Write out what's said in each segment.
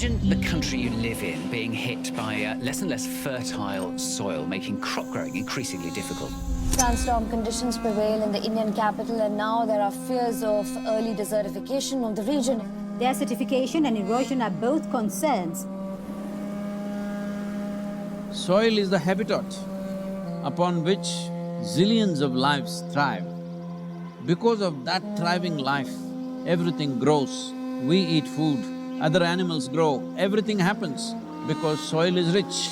Imagine the country you live in being hit by less and less fertile soil, making crop growing increasingly difficult. Sandstorm conditions prevail in the Indian capital, and now there are fears of early desertification of the region. Desertification and erosion are both concerns. Soil is the habitat upon which zillions of lives thrive. Because of that thriving life, everything grows. We eat food, other animals grow, everything happens because soil is rich.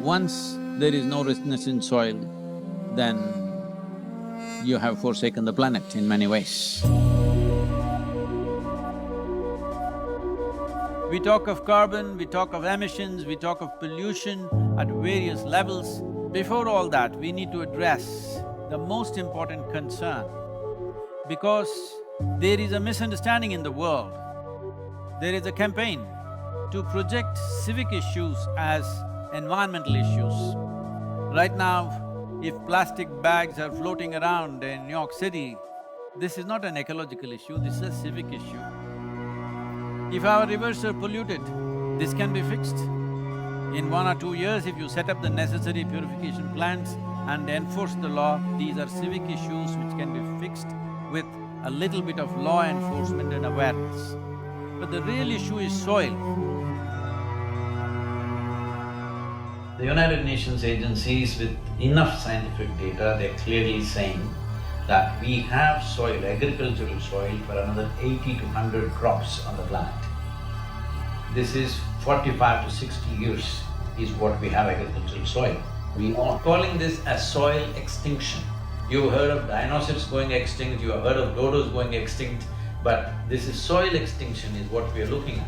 Once there is no richness in soil, then you have forsaken the planet in many ways. We talk of carbon, we talk of emissions, we talk of pollution at various levels. Before all that, we need to address the most important concern, because there is a misunderstanding in the world. There is a campaign to project civic issues as environmental issues. Right now, if plastic bags are floating around in New York City, this is not an ecological issue, this is a civic issue. If our rivers are polluted, this can be fixed. In 1 or 2 years, if you set up the necessary purification plants and enforce the law, these are civic issues which can be fixed with a little bit of law enforcement and awareness. But the real issue is soil. The United Nations agencies with enough scientific data, they're clearly saying that we have soil, agricultural soil for another 80 to 100 crops on the planet. This is 45 to 60 years is what we have agricultural soil. We are calling this as soil extinction. You've heard of dinosaurs going extinct, you have heard of dodos going extinct, but this is soil extinction is what we are looking at.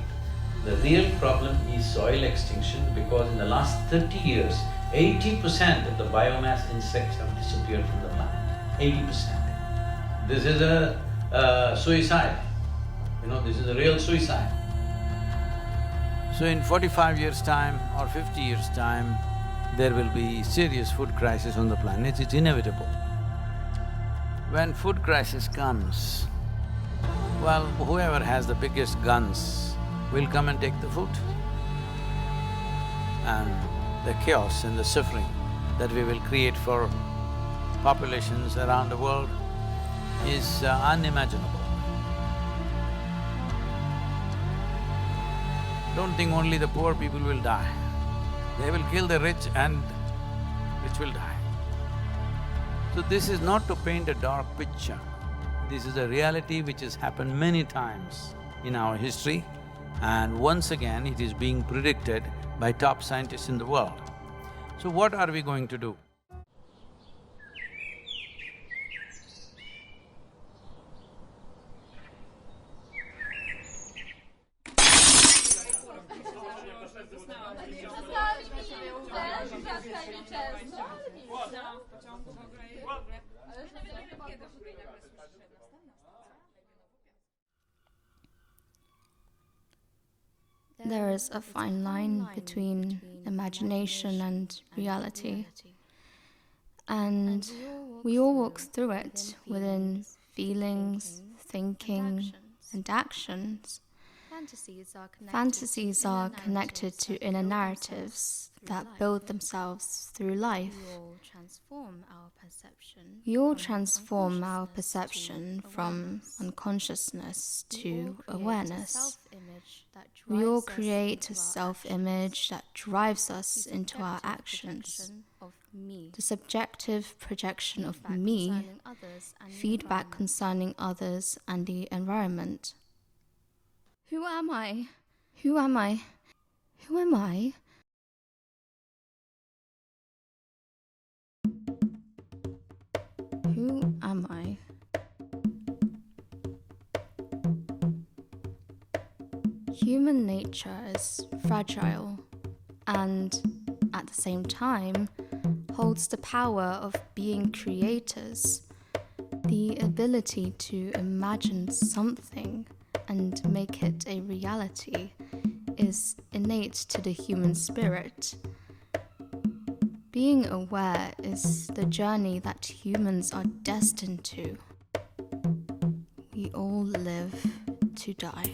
The real problem is soil extinction because in the last 30 years, 80% of the biomass insects have disappeared from the planet, 80%. This is a suicide, this is a real suicide. So in 45 years' time or 50 years' time, there will be serious food crisis on the planet, it's inevitable. When food crisis comes, well, whoever has the biggest guns will come and take the food. And the chaos and the suffering that we will create for populations around the world is unimaginable. Don't think only the poor people will die. They will kill the rich and rich will die. So this is not to paint a dark picture. This is a reality which has happened many times in our history, and once again it is being predicted by top scientists in the world. So what are we going to do? There is a fine line between imagination and reality, and we all walk through it within feelings, thinking, and actions. Fantasies are connected to inner narratives that build themselves through life. We all transform our perception from unconsciousness to awareness. We all create a self-image that drives us into our actions. The subjective projection of me, feedback concerning others and the environment. Who am I? Who am I? Who am I? Who am I? Human nature is fragile and, at the same time, holds the power of being creators, the ability to imagine something and make it a reality is innate to the human spirit. Being aware is the journey that humans are destined to. We all live to die.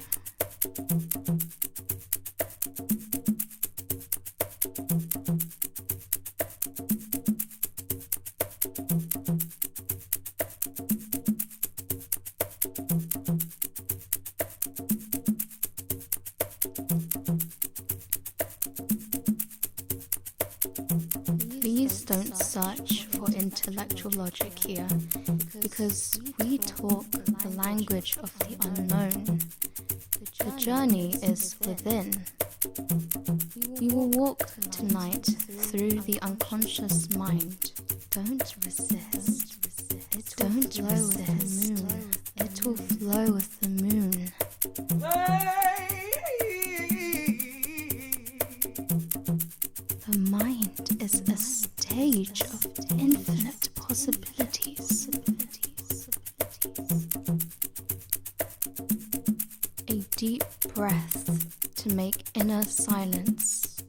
Please don't search for intellectual logic here, because we talk the language of the unknown. The journey is within. We will walk tonight through the unconscious mind. Don't resist. Don't flow with the moon. It will flow with the moon. The mind is a stage of infinite possibilities. A deep breath to make inner silence.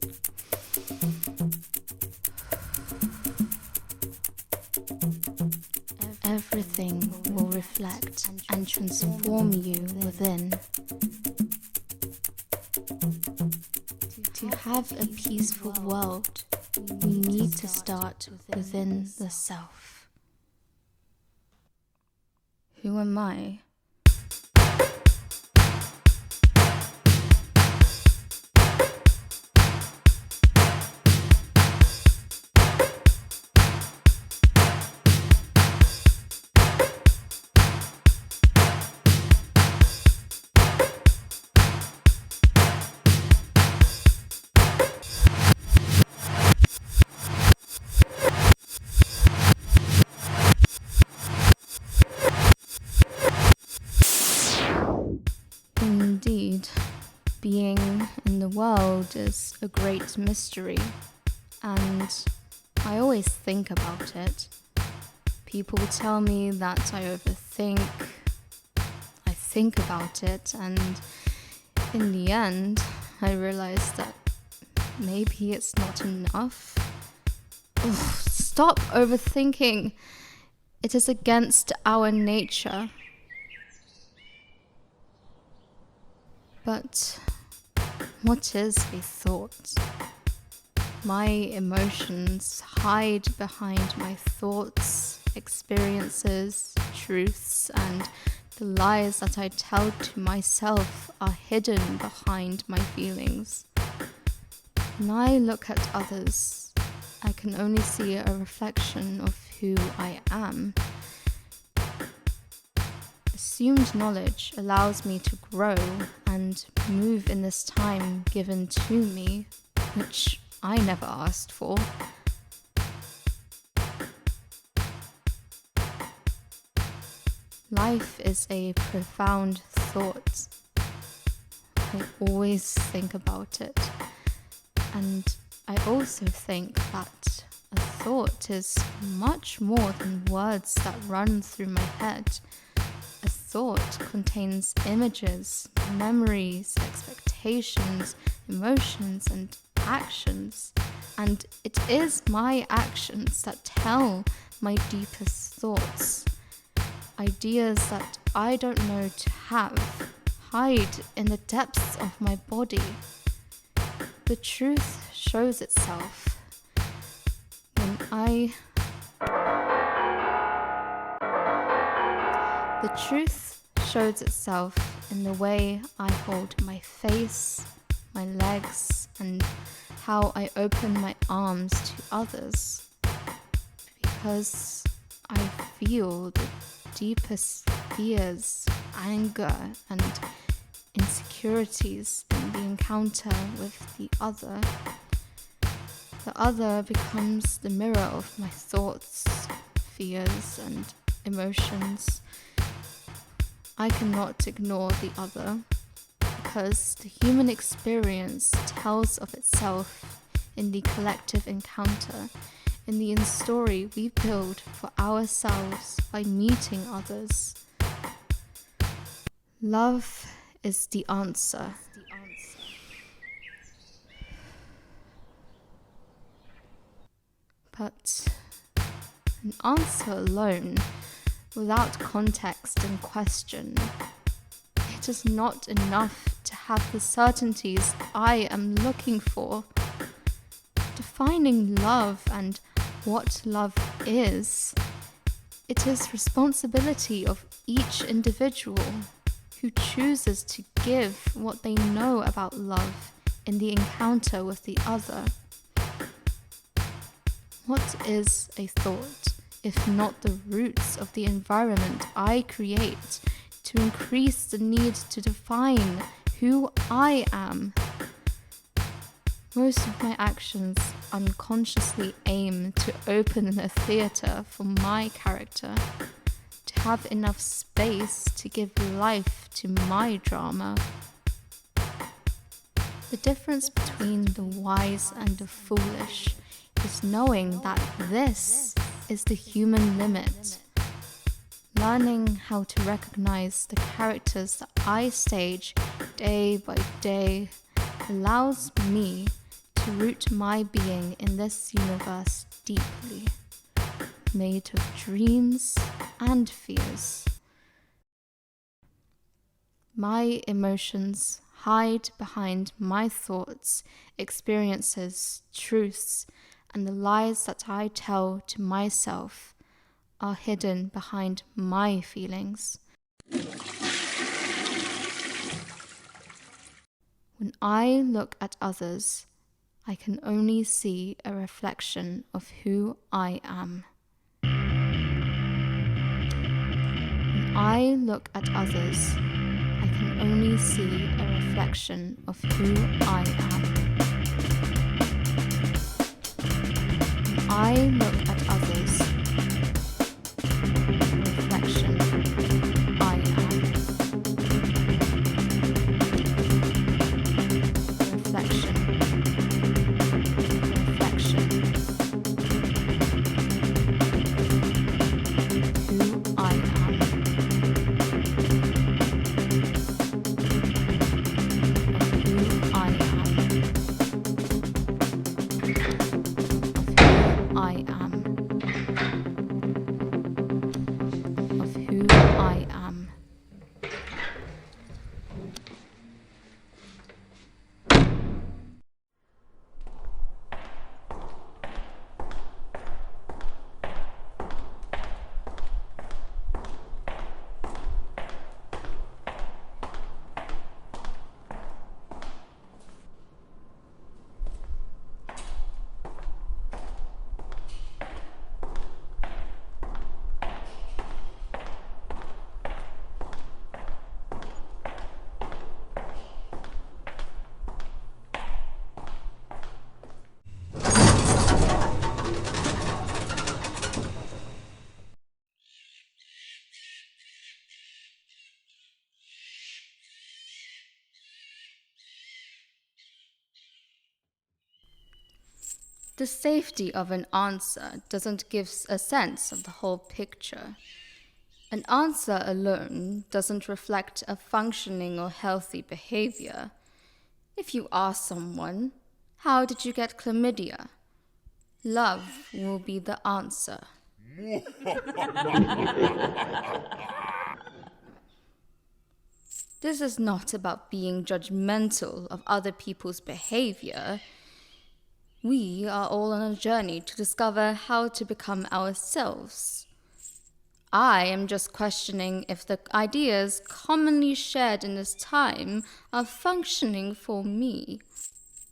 Everything will reflect and transform you within. To have a peaceful world, we need to start within the self. Who am I? Indeed, being in the world is a great mystery, and I always think about it. People tell me that I overthink, I think about it, and in the end, I realize that maybe it's not enough. Ugh, stop overthinking. It is against our nature. But what is a thought? My emotions hide behind my thoughts, experiences, truths, and the lies that I tell to myself are hidden behind my feelings. When I look at others, I can only see a reflection of who I am. Assumed knowledge allows me to grow and move in this time given to me, which I never asked for. Life is a profound thought. I always think about it. And I also think that a thought is much more than words that run through my head. A thought contains images, memories, expectations, emotions, and actions. And it is my actions that tell my deepest thoughts. Ideas that I don't know to have hide in the depths of my body. The truth shows itself when The truth shows itself in the way I hold my face, my legs, and how I open my arms to others. Because I feel the deepest fears, anger, and insecurities in the encounter with the other. The other becomes the mirror of my thoughts, fears, and emotions. I cannot ignore the other, because the human experience tells of itself in the collective encounter, in the story we build for ourselves by meeting others. Love is the answer. But an answer alone, without context and question, it is not enough to have the certainties I am looking for. Defining love and what love is, it is responsibility of each individual who chooses to give what they know about love in the encounter with the other. What is a thought, if not the roots of the environment I create to increase the need to define who I am? Most of my actions unconsciously aim to open a theatre for my character, to have enough space to give life to my drama. The difference between the wise and the foolish is knowing that this is the human limit. Learning how to recognize the characters that I stage day by day allows me to root my being in this universe deeply, made of dreams and fears. My emotions hide behind my thoughts, experiences, truths, and the lies that I tell to myself are hidden behind my feelings. When I look at others, I can only see a reflection of who I am. When I look at others, I can only see a reflection of who I am. When I look at others, reflection, I am. Reflection, who I am. The safety of an answer doesn't give a sense of the whole picture. An answer alone doesn't reflect a functioning or healthy behavior. If you ask someone, "How did you get chlamydia?" love will be the answer. This is not about being judgmental of other people's behavior. We are all on a journey to discover how to become ourselves. I am just questioning if the ideas commonly shared in this time are functioning for me.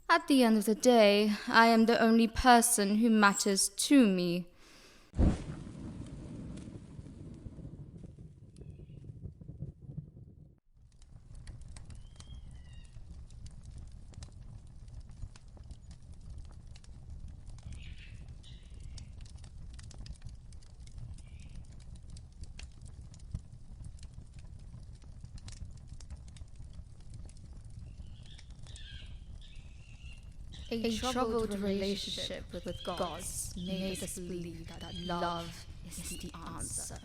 At the end of the day, I am the only person who matters to me. A troubled relationship with gods made us believe that love is the answer.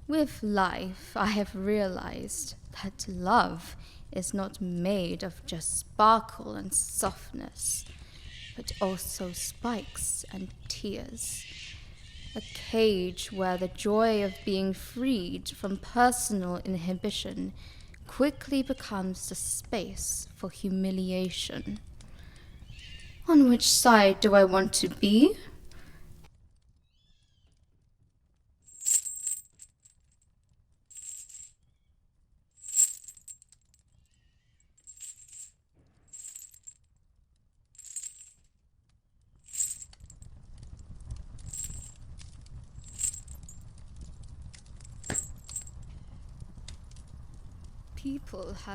With life, I have realized that love is not made of just sparkle and softness, but also spikes and tears. a cage where the joy of being freed from personal inhibition quickly becomes the space for humiliation. On which side do I want to be?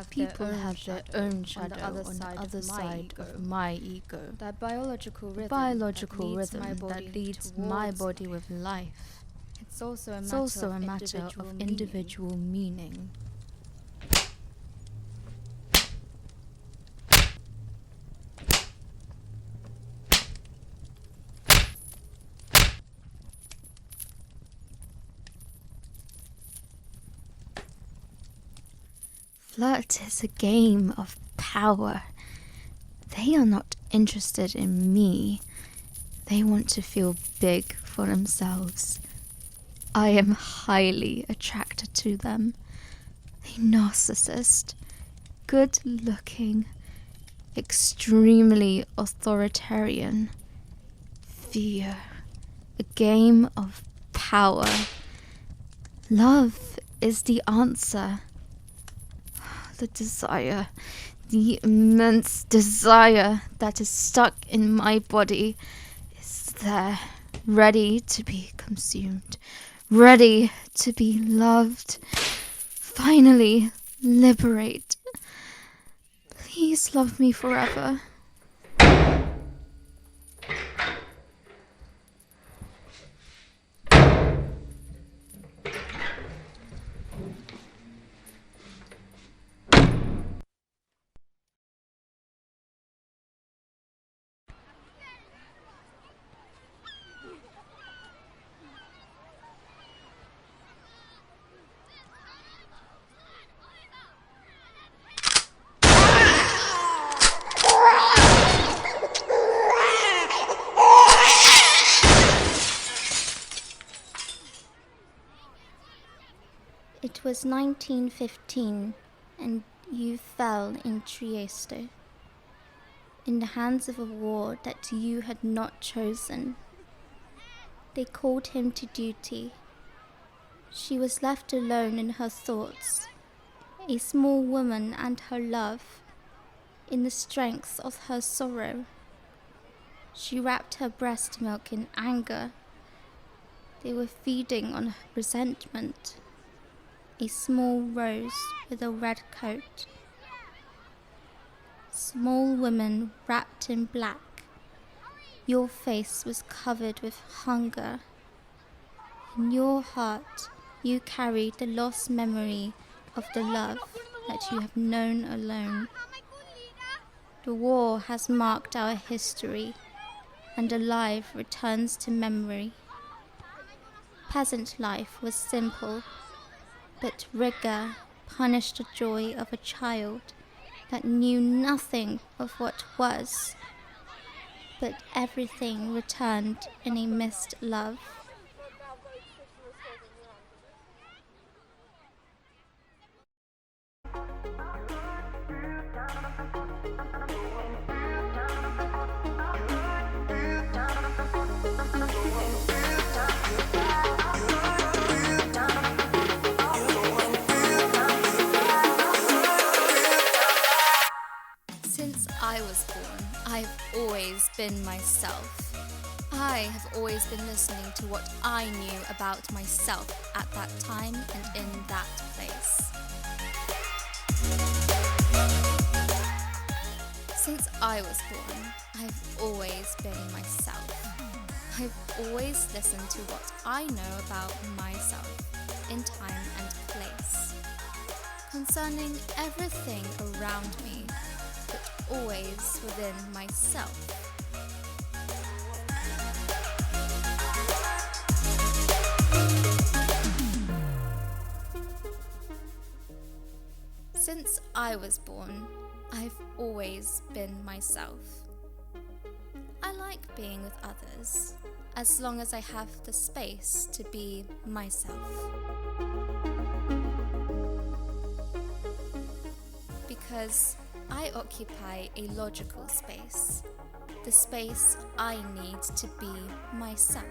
People have their own shadow on the other side of my ego. That biological rhythm that leads my body with life. It's also a matter of individual meaning. Flirt is a game of power. They are not interested in me. They want to feel big for themselves. I am highly attracted to them. A narcissist, good-looking, extremely authoritarian. Fear, a game of power. Love is the answer. The desire, the immense desire that is stuck in my body is there, ready to be consumed, ready to be loved. Finally, liberate. Please love me forever. It was 1915, and you fell in Trieste, in the hands of a war that you had not chosen. They called him to duty. She was left alone in her thoughts, a small woman and her love, in the strength of her sorrow. She wrapped her breast milk in anger. They were feeding on her resentment. A small rose with a red coat. Small woman wrapped in black. Your face was covered with hunger. In your heart, you carried the lost memory of the love that you have known alone. The war has marked our history, and alive returns to memory. Peasant life was simple, but rigor punished the joy of a child that knew nothing of what was, but everything returned in a missed love. Since I was born, I've always been myself. I have always been listening to what I knew about myself at that time and in that place. Since I was born, I've always been myself. I've always listened to what I know about myself in time and place, concerning everything around me, but always within myself. Since I was born, I've always been myself. I like being with others, as long as I have the space to be myself. Because I occupy a logical space, the space I need to be myself.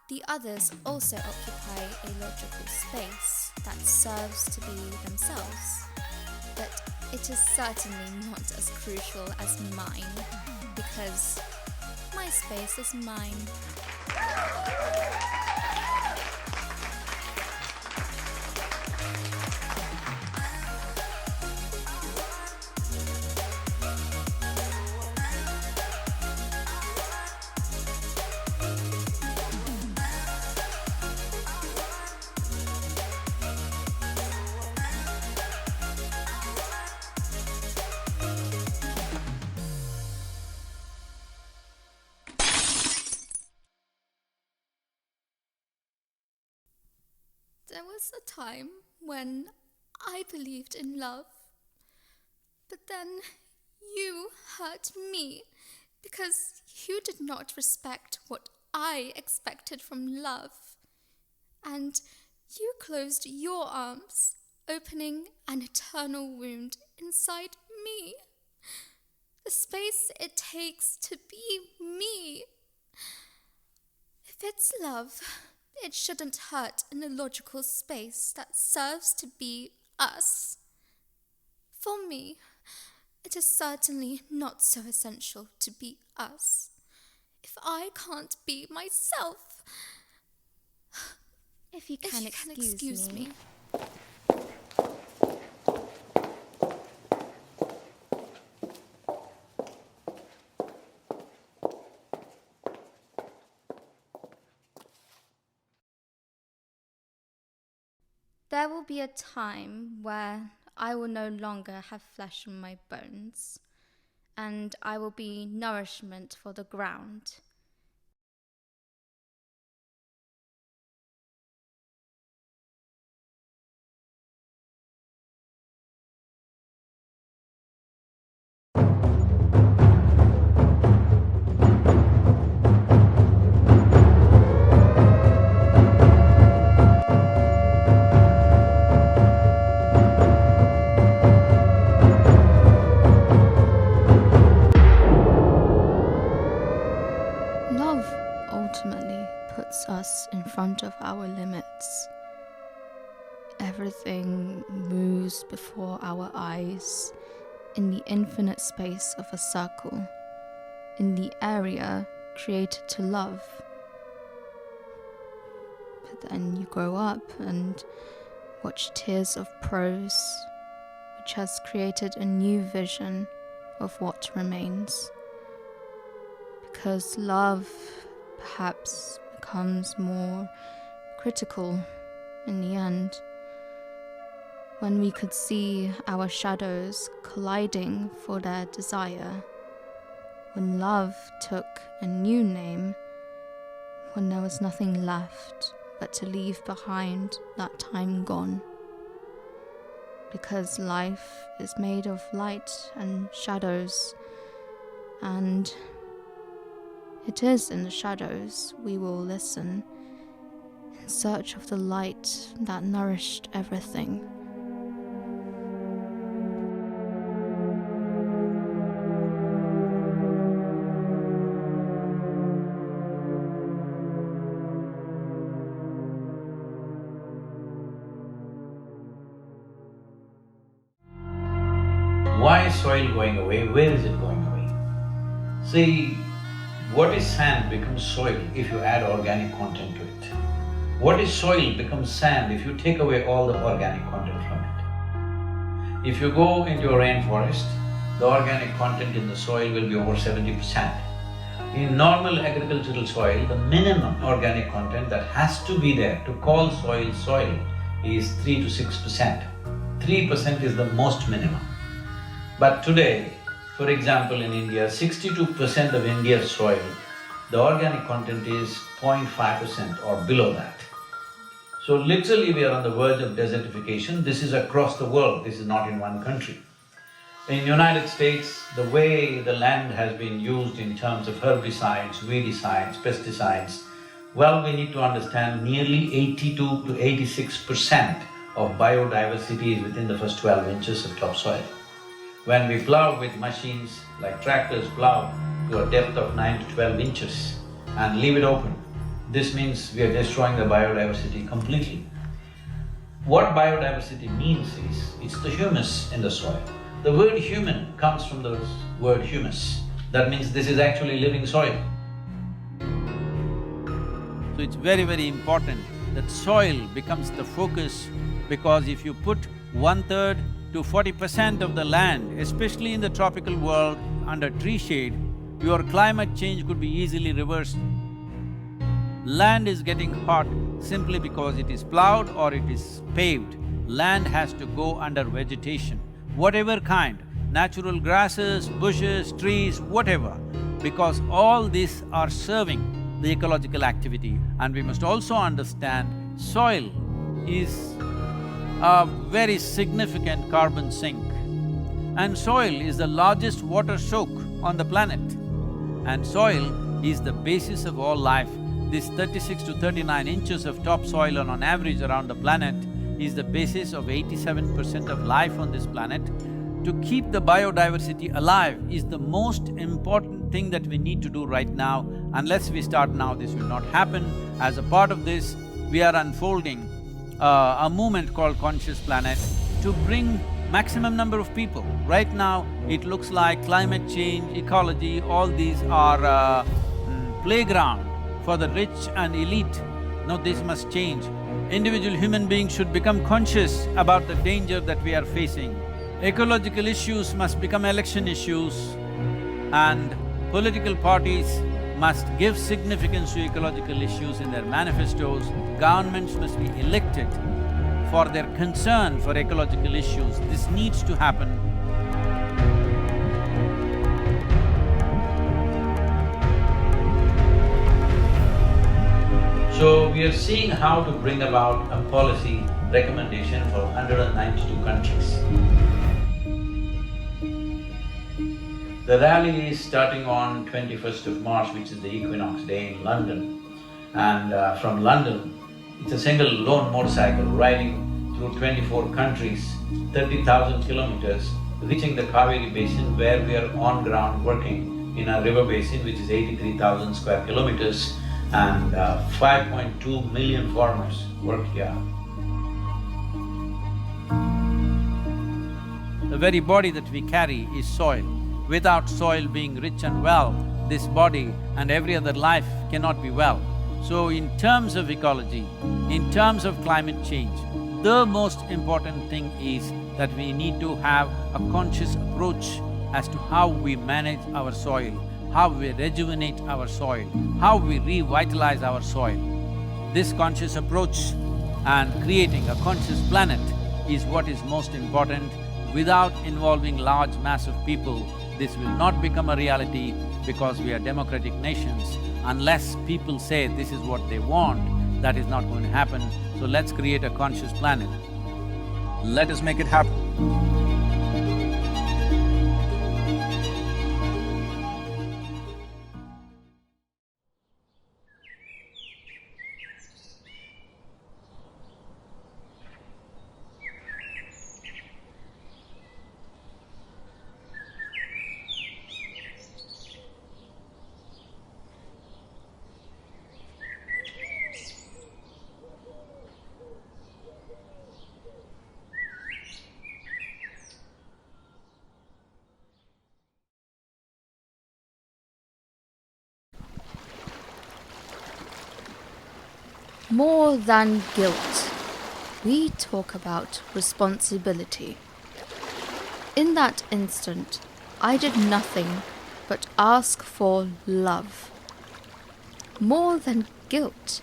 The others also occupy a logical space that serves to be themselves, but it is certainly not as crucial as mine, because my space is mine. There was a time when I believed in love, but then you hurt me because you did not respect what I expected from love, and you closed your arms, opening an eternal wound inside me. The space it takes to be me. If it's love, it shouldn't hurt in a logical space that serves to be us. For me, it is certainly not so essential to be us. If I can't be myself, If you can excuse me. there will be a time where I will no longer have flesh on my bones, and I will be nourishment for the ground. Love ultimately puts us in front of our limits. Everything moves before our eyes in the infinite space of a circle, in the area created to love. But then you grow up and watch Tears of Prose, which has created a new vision of what remains. Because love perhaps becomes more critical in the end, when we could see our shadows colliding for their desire, when love took a new name, when there was nothing left but to leave behind that time gone. Because life is made of light and shadows, and it is in the shadows we will listen, in search of the light that nourished everything. Why is soil going away? Where is it going away? See, what is sand becomes soil if you add organic content to it. What is soil becomes sand if you take away all the organic content from it. If you go into a rainforest, the organic content in the soil will be over 70%. In normal agricultural soil, the minimum organic content that has to be there to call soil soil is 3 to 6%. 3% is the most minimum. But today, for example, in India, 62% of India's soil, the organic content is 0.5% or below that. So literally we are on the verge of desertification. This is across the world, this is not in one country. In United States, the way the land has been used in terms of herbicides, weedicides, pesticides, well, we need to understand nearly 82 to 86% of biodiversity is within the first 12 inches of topsoil. When we plow with machines like tractors plow to a depth of 9 to 12 inches and leave it open, this means we are destroying the biodiversity completely. What biodiversity means is, it's the humus in the soil. The word human comes from the word humus. That means this is actually living soil. So it's very, very important that soil becomes the focus, because if you put 1/3 to 40% of the land, especially in the tropical world, under tree shade, your climate change could be easily reversed. Land is getting hot simply because it is plowed or it is paved. Land has to go under vegetation, whatever kind, natural grasses, bushes, trees, whatever, because all these are serving the ecological activity. And we must also understand soil is a very significant carbon sink, and soil is the largest water soak on the planet, and soil is the basis of all life. This 36 to 39 inches of topsoil on average around the planet is the basis of 87% of life on this planet. To keep the biodiversity alive is the most important thing that we need to do right now. Unless we start now, this will not happen. As a part of this, we are unfolding a movement called Conscious Planet to bring maximum number of people. Right now, it looks like climate change, ecology, all these are playground for the rich and elite. No, this must change. Individual human beings should become conscious about the danger that we are facing. Ecological issues must become election issues, and political parties must give significance to ecological issues in their manifestos. Governments must be elected for their concern for ecological issues. This needs to happen. So we are seeing how to bring about a policy recommendation for 192 countries. The rally is starting on 21st of March, which is the equinox day in London. And from London, it's a single lone motorcycle riding through 24 countries, 30,000 kilometers, reaching the Kaveri basin where we are on ground working in a river basin which is 83,000 square kilometers, and 5.2 million farmers work here. The very body that we carry is soil. Without soil being rich and well, this body and every other life cannot be well. So in terms of ecology, in terms of climate change, the most important thing is that we need to have a conscious approach as to how we manage our soil, how we rejuvenate our soil, how we revitalize our soil. This conscious approach and creating a conscious planet is what is most important. Without involving large mass of people, this will not become a reality, because we are democratic nations. Unless people say this is what they want, that is not going to happen. So let's create a conscious planet. Let us make it happen. More than guilt, we talk about responsibility. In that instant, I did nothing but ask for love. More than guilt,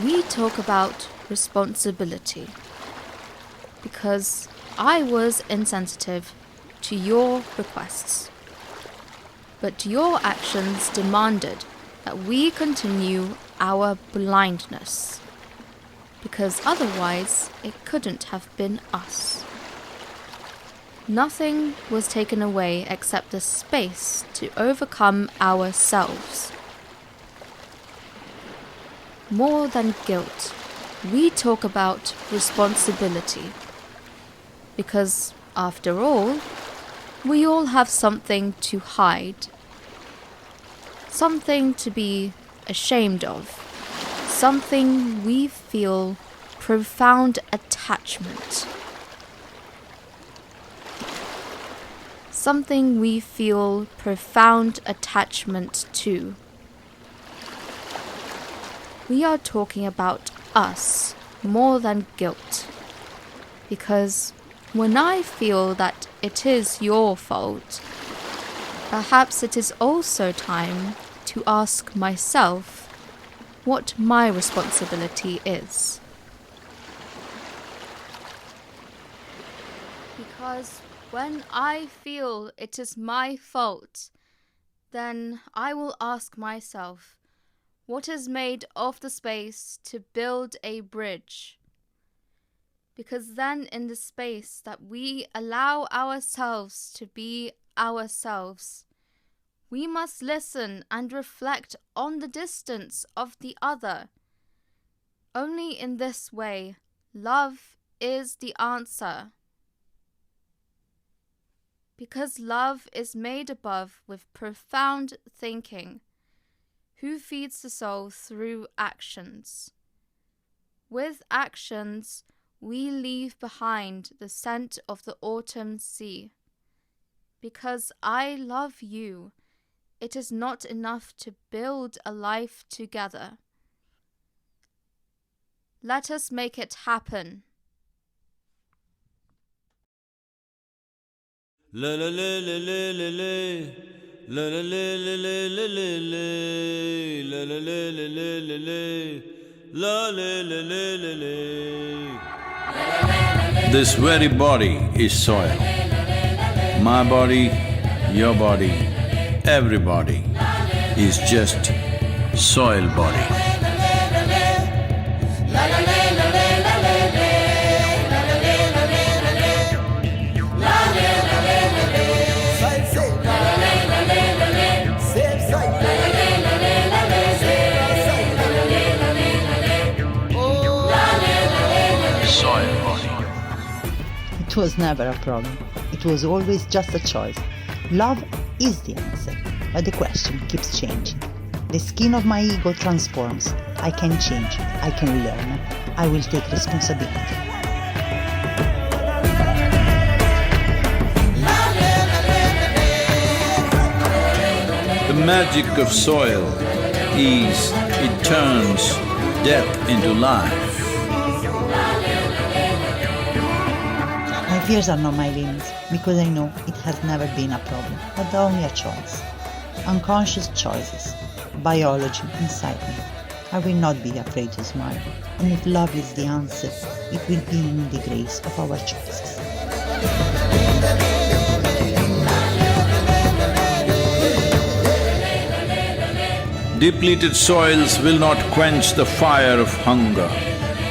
we talk about responsibility. Because I was insensitive to your requests. But your actions demanded that we continue our blindness. because otherwise it couldn't have been us. Nothing was taken away except the space to overcome ourselves. More than guilt, we talk about responsibility. Because, after all, we all have something to hide. Something to be ashamed of. Something we feel profound attachment. Something we feel profound attachment to. We are talking about us more than guilt. Because when I feel that it is your fault, perhaps it is also time to ask myself what my responsibility is. Because when I feel it is my fault, then I will ask myself, what is made of the space to build a bridge? Because then in the space that we allow ourselves to be ourselves, we must listen and reflect on the distance of the other. Only in this way, love is the answer. Because love is made above with profound thinking, who feeds the soul through actions. With actions, we leave behind the scent of the autumn sea. Because I love you, it is not enough to build a life together. Let us make it happen. La la la la la la la. La la la la la la la la. La la la la la la la. La la la la la la. This very body is soil. My body, your body, everybody is just soil body. It was never a problem. It was always just a choice. Love is the answer, but the question keeps changing. The skin of my ego transforms. I can change. I can learn. I will take responsibility. The magic of soil is it turns death into life. My fears are not my limits, because I know it has never been a problem, but only a choice. Unconscious choices, biology inside me. I will not be afraid to smile, and if love is the answer, it will be in the grace of our choices. Depleted soils will not quench the fire of hunger.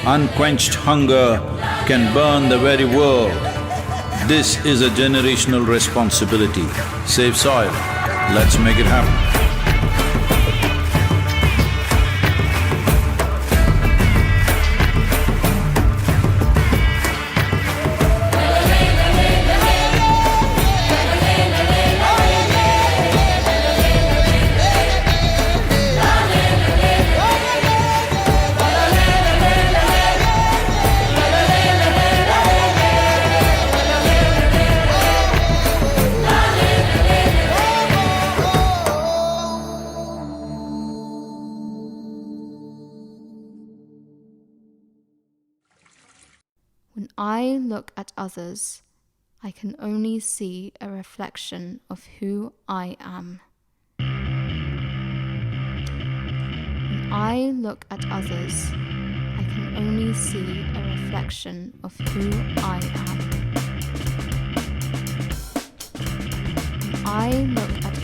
Unquenched hunger can burn the very world. This is a generational responsibility. Save soil. Let's make it happen. When I look at others, I can only see a reflection of who I am. When I look at others, I can only see a reflection of who I am. When I look at